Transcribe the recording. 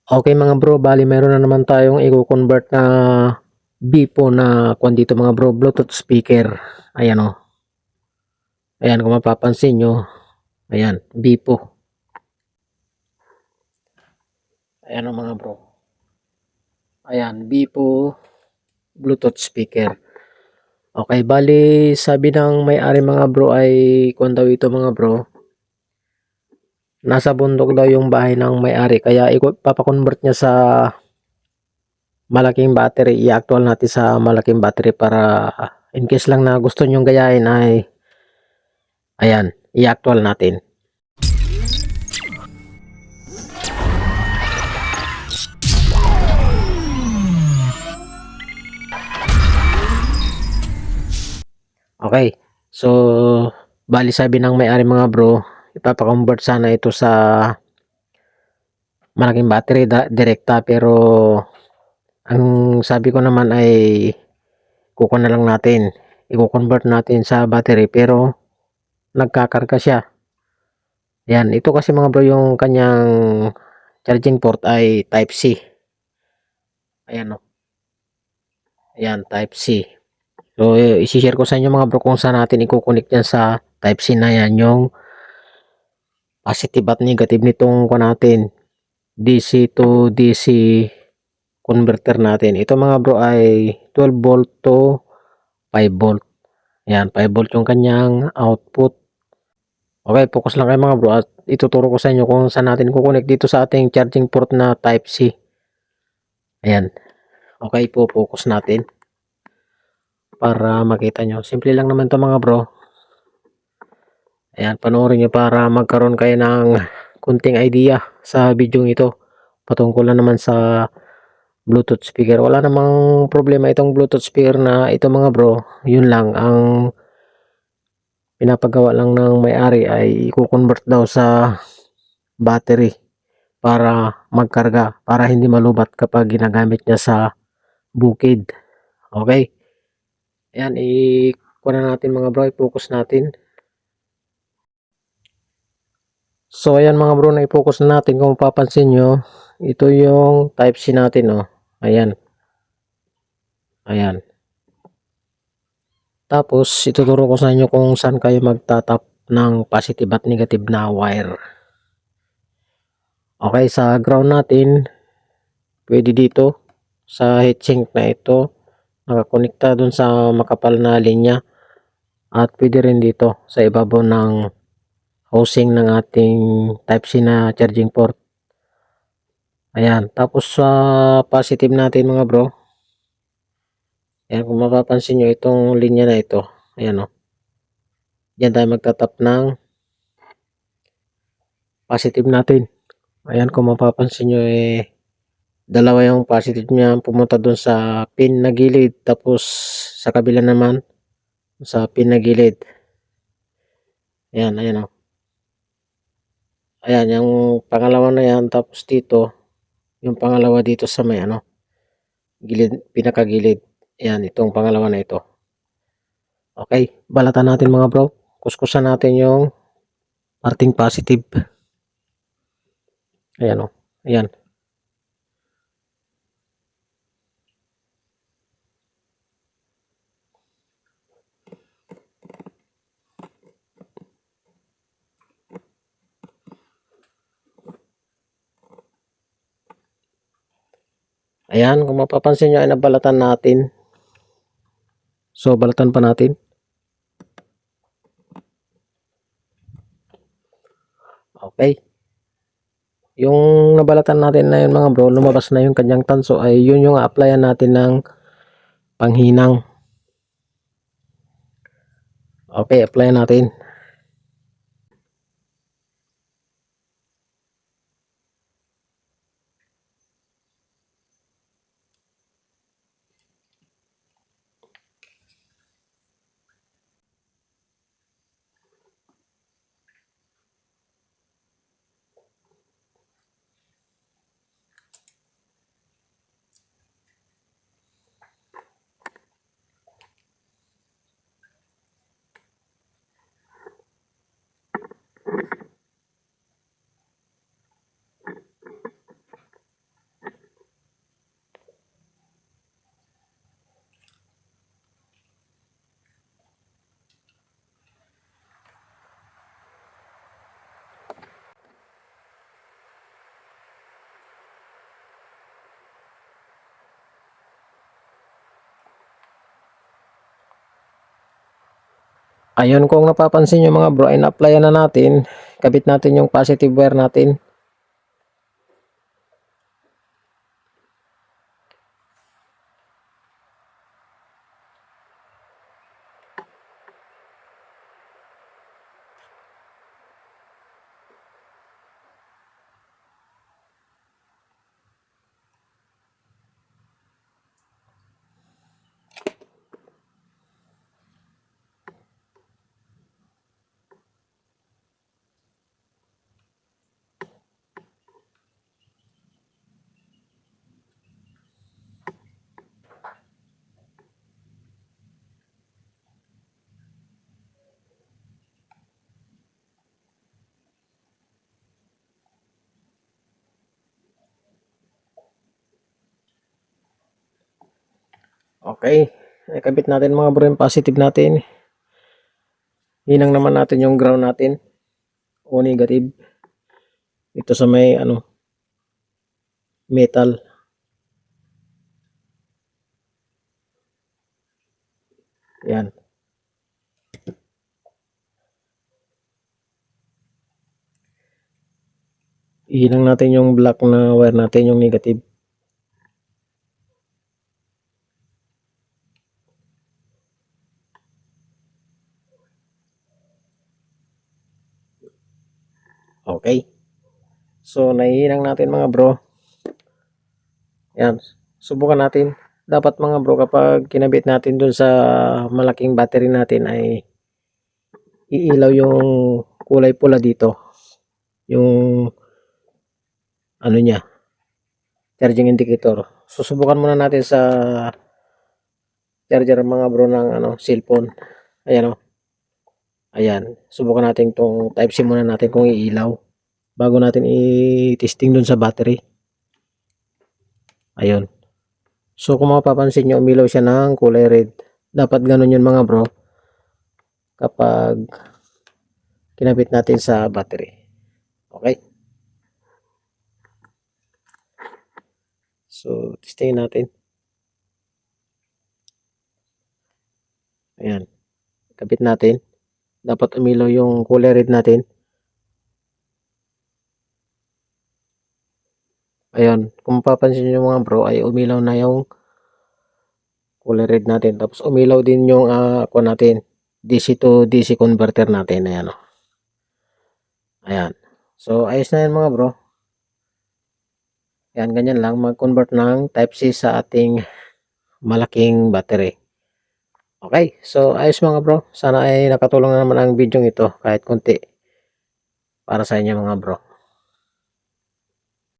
Okay mga bro, bali meron na naman tayong i-convert na Bipo na kung dito mga bro, Bluetooth speaker. Ayan o. Ayan kung mapapansin nyo. Ayan, Bipo. Ayan o mga bro. Ayan, Bipo Bluetooth speaker. Okay, bali sabi ng may-ari mga bro ay kung daw ito mga bro. Nasa bundok daw yung bahay ng may-ari kaya ipapakonvert niya sa malaking battery. I-actual natin sa malaking battery para in case lang na gusto nyong gayahin ay ayan, i-actual natin. Okay. So, bali sabi ng may-ari mga bro, ipapakonvert sana ito sa malaking battery direkta pero ang sabi ko naman ay kuko na lang natin. I-convert natin sa battery pero nagkakarga siya. Yan, ito kasi mga bro yung kanyang charging port ay type C. Ayan o. Ayan, type C. So, isi-share ko sa inyo mga bro kung saan natin i-connect yan sa type C na yan. Yung positive at negative nitong ko natin. DC to DC converter natin. Ito mga bro ay 12 volt to 5 volt. Ayan, 5 volt yung kanyang output. Okay, focus lang kayo mga bro at ituturo ko sa inyo kung saan natin kukonek dito sa ating charging port na type C. Ayan. Okay po, focus natin para makita nyo. Simple lang naman to mga bro. Ayan, panoorin nyo para magkaroon kayo ng kunting idea sa video ito. Patungkol na naman sa Bluetooth speaker. Wala namang problema itong Bluetooth speaker na ito mga bro. Yun lang, ang pinapagawa lang ng may-ari ay i-convert daw sa battery para magkarga, para hindi malubat kapag ginagamit niya sa bukid. Okay? Ayan, i-kuha na natin mga bro, i-focus natin. So, ayan mga bro, na-focus na natin. Kung mapapansin nyo, ito yung type C natin, oh. Ayan. Ayan. Tapos, ituturo ko sa inyo kung saan kayo magtatap ng positive at negative na wire. Okay, sa ground natin, pwede dito, sa heatsink na ito, nakakonekta dun sa makapal na linya. At pwede rin dito, sa ibabaw ng housing ng ating type C na charging port. Ayan, tapos sa positive natin mga bro, ayan, kung mapapansin nyo itong linya na ito, ayan o. Diyan tayo magtatap ng positive natin. Ayan, kung mapapansin nyo dalawa yung positive niya pumunta dun sa pin na gilid. Tapos sa kabila naman, sa pin na gilid. Ayan, ayan o. Ayan, yung pangalawa na yan. Tapos dito, yung pangalawa dito sa may gilid, pinakagilid. Ayan, itong pangalawa na ito. Okay, balatan natin mga bro. Kuskusan natin yung parting positive. Ayan o. Ayan. Ayan, kung mapapansin nyo ay nabalatan natin. So, balatan pa natin. Okay. Yung nabalatan natin na yun mga bro, lumabas na yung kanyang tanso ay yun yung applyan natin ng panghinang. Okay, apply natin. Ayun, kung napapansin nyo mga bro, ay na-applyan na natin. Kabit natin yung positive wire natin. Okay, kabit natin mga bro yung positive natin. Hinang naman natin yung ground natin o negative. Ito sa may metal. Yan. Hinang natin yung black na wire natin, yung negative. Okay. So, nahihinang natin mga bro. Yan. Subukan natin. Dapat mga bro, kapag kinabit natin dun sa malaking battery natin ay iilaw yung kulay pula dito. Yung niya, charging indicator. Susubukan muna natin sa charger mga bro ng cellphone. Ayan o. Ayan. Subukan natin tong type C muna natin kung iilaw bago natin i-testing dun sa battery. Ayun. So kung mapapansin nyo, umilaw siya ng kulay red. Dapat ganun yun mga bro kapag kinabit natin sa battery. Okay. So testingin natin. Ayan. Kabit natin. Dapat umilaw yung kulay red natin. Ayun. Kung mapapansin nyo mga bro, ay umilaw na yung kulay red natin. Tapos umilaw din yung natin, DC to DC converter natin. Ayan o. Ayan. So ayos na yan mga bro. Ayan, ganyan lang mag-convert ng type C sa ating malaking battery. Okay, so ayos mga bro. Sana ay nakatulong na naman ang video ito kahit konti para sa inyo mga bro.